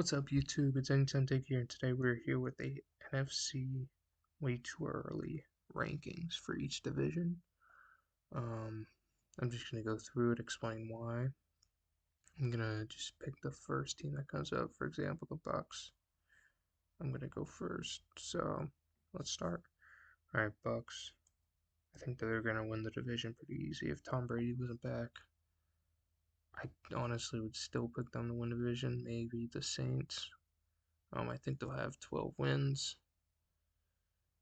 What's up, YouTube? It's Anytime Take here, and today we're here with a NFC way too early rankings for each division. Um, I'm just gonna go through it, explain why. I'm gonna just pick the first team that comes up. For example, the Bucks. I'm gonna go first. So let's start. All right, Bucks. I think that they're gonna win the division pretty easy if Tom Brady wasn't back. I honestly would still pick them to win the division. Maybe the Saints. I think they'll have 12 wins.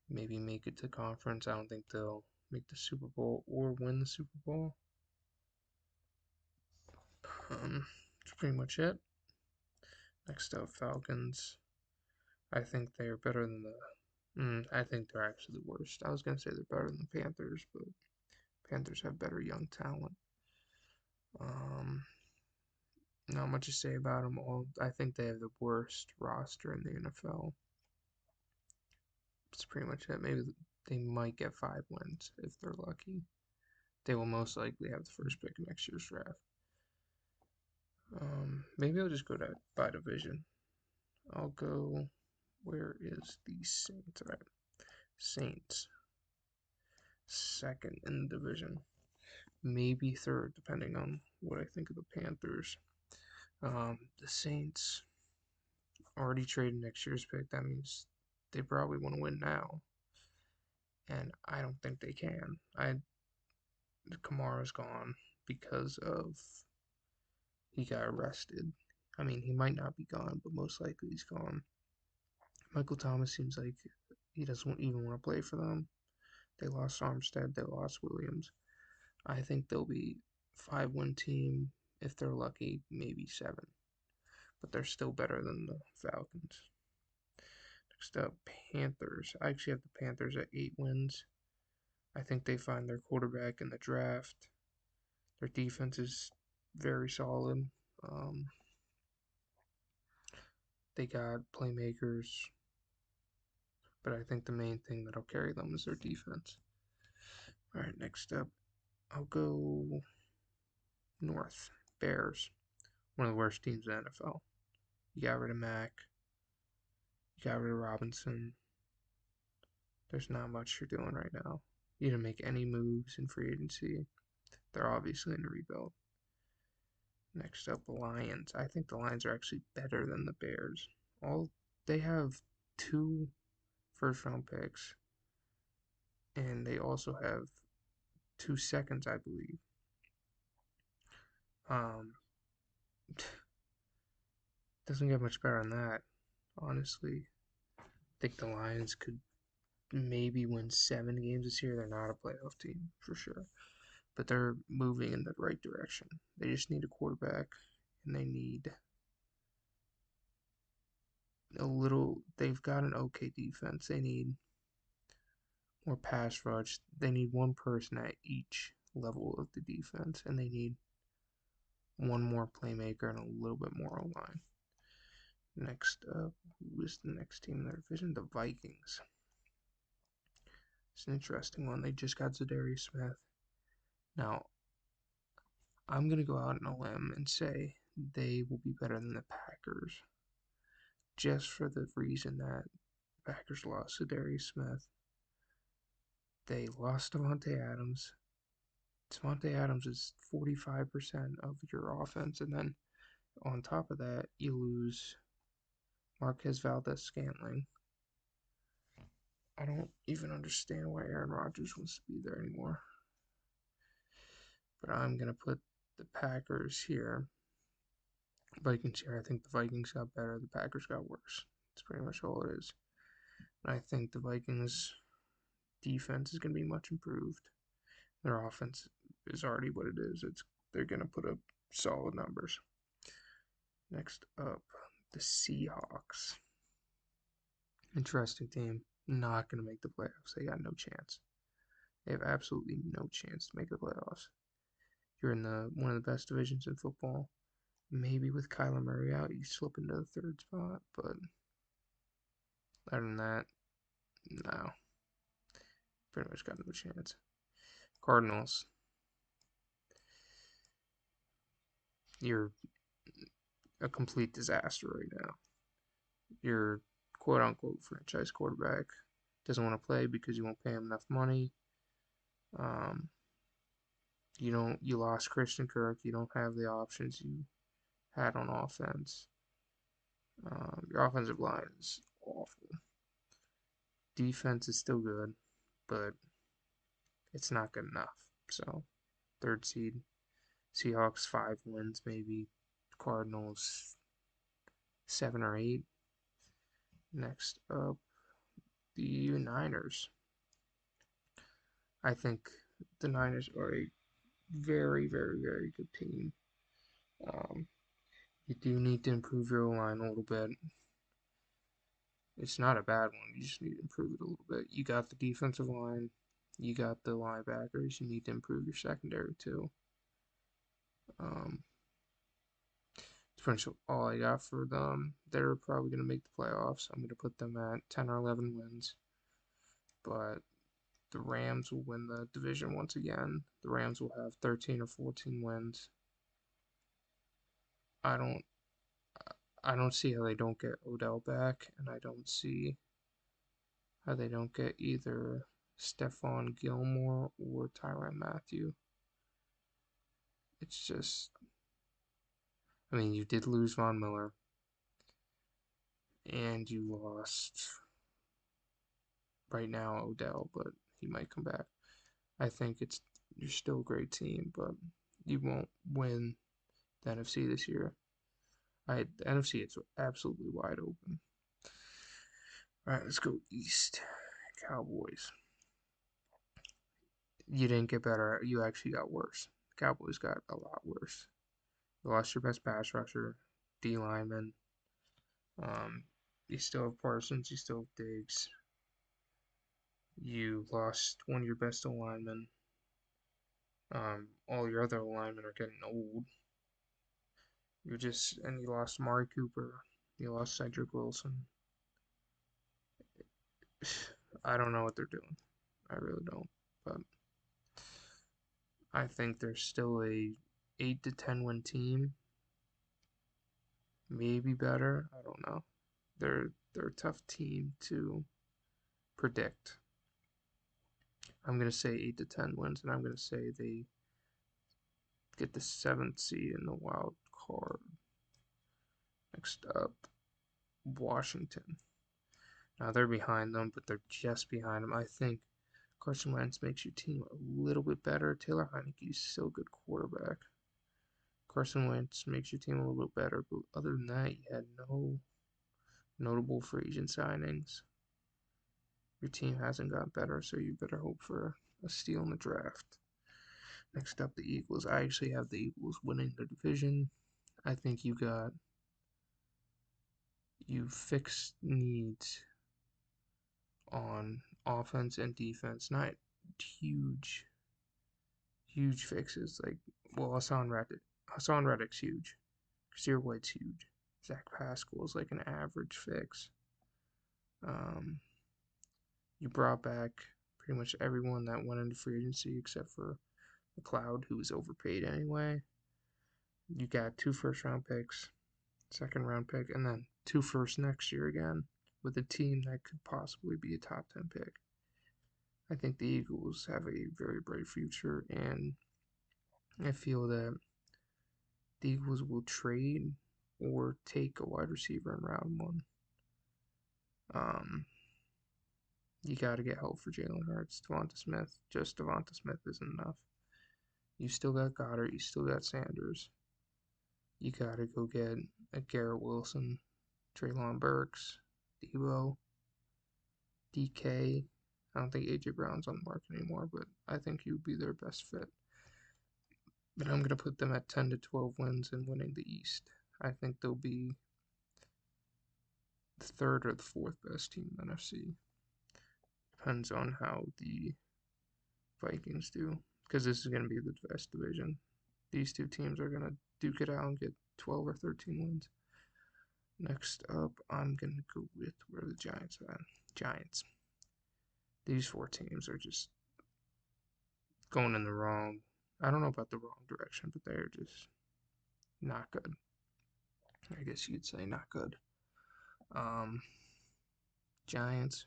Maybe make it to conference. I don't think they'll make the Super Bowl or win the Super Bowl. That's pretty much it. Next up, Falcons. I think they are better than the. I think they're actually the worst. I was gonna say they're better than the Panthers, but Panthers have better young talent. Um, Not much to say about them. All I think they have the worst roster in the NFL. That's pretty much it. Maybe they might get 5 wins if they're lucky. They will most likely have the first pick in next year's draft. Maybe I'll just go to by division. I'll go. Where is the Saints? All right, Saints second in the division, maybe third, depending on what I think of the Panthers. The Saints already traded next year's pick. That means they probably want to win now, and I don't think they can. Kamara's gone because of he got arrested. I mean, he might not be gone, but most likely he's gone. Michael Thomas seems like he doesn't even want to play for them. They lost Armstead, they lost Williams. I think they'll be 5-win team if they're lucky, maybe 7. But they're still better than the Falcons. Next up, Panthers. I actually have the Panthers at 8 wins. I think they find their quarterback in the draft. Their defense is very solid. Um, they got playmakers, but I think the main thing that'll carry them is their defense. All right, next up, I'll go North. Bears. One of the worst teams in the NFL. You got rid of Mack. You got rid of Robinson. There's not much you're doing right now. You didn't make any moves in free agency. They're obviously in a rebuild. Next up, the Lions. I think the Lions are actually better than the Bears. All they have 2 first-round picks, and they also have 2 seconds, I believe. Um, doesn't get much better than that, honestly. I think the Lions could maybe win 7 games this year. They're not a playoff team for sure, but they're moving in the right direction. They just need a quarterback, and they need a little. They've got an okay defense. They need more pass rush. They need one person at each level of the defense, and they need one more playmaker and a little bit more online. Next up, who is the next team in their division? The Vikings. It's an interesting one. They just got Zadarius Smith. Now, I'm going to go out on a limb and say they will be better than the Packers just for the reason that the Packers lost Zadarius Smith. They lost Davante Adams. Davante Adams is 45% of your offense, and then on top of that, you lose Marquez Valdes-Scantling. I don't even understand why Aaron Rodgers wants to be there anymore. But I'm going to put the Packers here. Vikings here. I think the Vikings got better. The Packers got worse. That's pretty much all it is. And I think the Vikings defense is going to be much improved. Their offense is already what it is. They're going to put up solid numbers. Next up, the Seahawks. Interesting team. Not going to make the playoffs. They got no chance. They have absolutely no chance to make the playoffs. You're in the one of the best divisions in football. Maybe with Kyler Murray out, you slip into the 3rd spot, but other than that, no. Pretty much got no chance. Cardinals. You're a complete disaster right now. Your quote unquote franchise quarterback doesn't want to play because you won't pay him enough money. Um, you lost Christian Kirk. You don't have the options you had on offense. Your offensive line is awful. Defense is still good, but it's not good enough. So, third seed, Seahawks 5 wins maybe. Cardinals 7 or 8. Next up, the Niners. I think the Niners are a very, very, very good team. Um, you do need to improve your line a little bit. It's not a bad one. You just need to improve it a little bit. You got the defensive line. You got the linebackers. You need to improve your secondary too. Um, that's pretty much all I got for them. They're probably going to make the playoffs. I'm going to put them at 10 or 11 wins. But the Rams will win the division once again. The Rams will have 13 or 14 wins. I don't I don't see how they don't get Odell back, and I don't see how they don't get either Stephon Gilmore or Tyrann Mathieu. It's just, I mean, you did lose Von Miller, and you lost right now Odell, but he might come back. I think you're still a great team, but you won't win the NFC this year. The NFC is absolutely wide open. All right, let's go East. Cowboys. You didn't get better. You actually got worse. Cowboys got a lot worse. You lost your best pass rusher, D lineman. Um, you still have Parsons. You still have Diggs. You lost one of your best linemen. All your other linemen are getting old. And you lost Mari Cooper. You lost Cedric Wilson. I don't know what they're doing. I really don't. But I think they're still a 8 to 10 win team. Maybe better. I don't know. They're a tough team to predict. I'm gonna say 8 to 10 wins, and I'm gonna say they get the 7th seed in the wild card. Next up, Washington. Now they're behind them, but they're just behind them. I think Carson Wentz makes your team a little bit better. Taylor Heinicke's still a good quarterback. Carson Wentz makes your team a little bit better, but other than that, you had no notable free agent signings. Your team hasn't got better, so you better hope for a steal in the draft. Next up, the Eagles. I actually have the Eagles winning the division. I think you fixed needs on offense and defense. Not huge, huge fixes. Hassan Reddick's huge. Kasir White's huge. Zach Pascal's like an average fix. Um, you brought back pretty much everyone that went into free agency except for McLeod, who was overpaid anyway. You got 2 first-round picks, second-round pick, and then 2 firsts next year again with a team that could possibly be a top 10 pick. I think the Eagles have a very bright future, and I feel that the Eagles will trade or take a wide receiver in round 1. Um, you got to get help for Jalen Hurts, Devonta Smith. Just Devonta Smith isn't enough. You still got Goddard, you still got Sanders. You got to go get a Garrett Wilson, Treylon Burks, Debo, DK. I don't think AJ Brown's on the market anymore, but I think he would be their best fit. But I'm going to put them at 10 to 12 wins and winning the East. I think they'll be the 3rd or the 4th best team in the NFC. Depends on how the Vikings do, because this is going to be the best division. These 2 teams are going to duke it out and get 12 or 13 wins. Next up, I'm going to go with where the Giants are at. Giants. These 4 teams are just going in the wrong, I don't know about the wrong direction, but they're just not good. I guess you'd say not good. Um, Giants,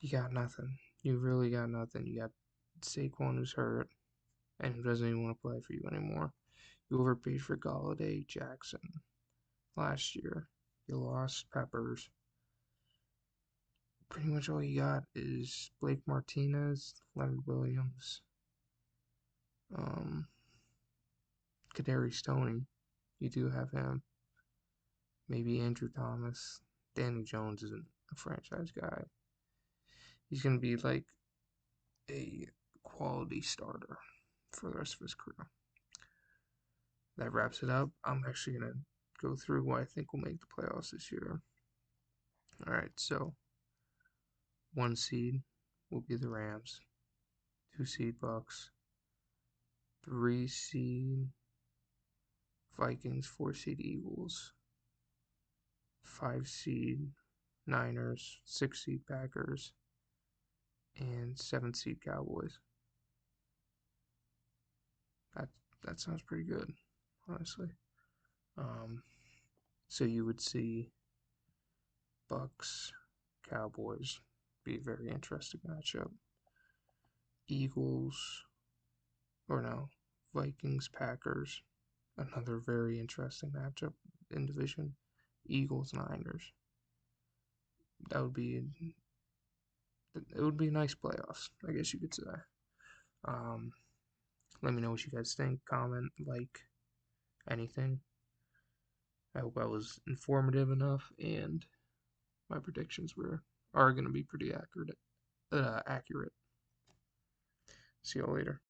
you got nothing. You really got nothing. You got Saquon who's hurt and who doesn't even want to play for you anymore. You overpaid for Galladay, Jackson last year. You lost Peppers. Pretty much all you got is Blake Martinez, Leonard Williams, um, Kadarius Toney. You do have him. Maybe Andrew Thomas. Danny Jones isn't a franchise guy. He's going to be like a quality starter for the rest of his career. That wraps it up. I'm actually going to go through who I think will make the playoffs this year. All right, so 1 seed will be the Rams, 2 seed Bucks, 3 seed Vikings, 4 seed Eagles, 5 seed Niners, 6 seed Packers, and 7 seed Cowboys. That that sounds pretty good, honestly. Um, so you would see Bucks, Cowboys be a very interesting matchup. Eagles, or no, Vikings, Packers, another very interesting matchup in division. Eagles, Niners. That would be it would be nice playoffs, I guess you could say. Um, Let me know what you guys think. Comment, like, anything. I hope I was informative enough, and my predictions are going to be pretty accurate. Accurate. See you later.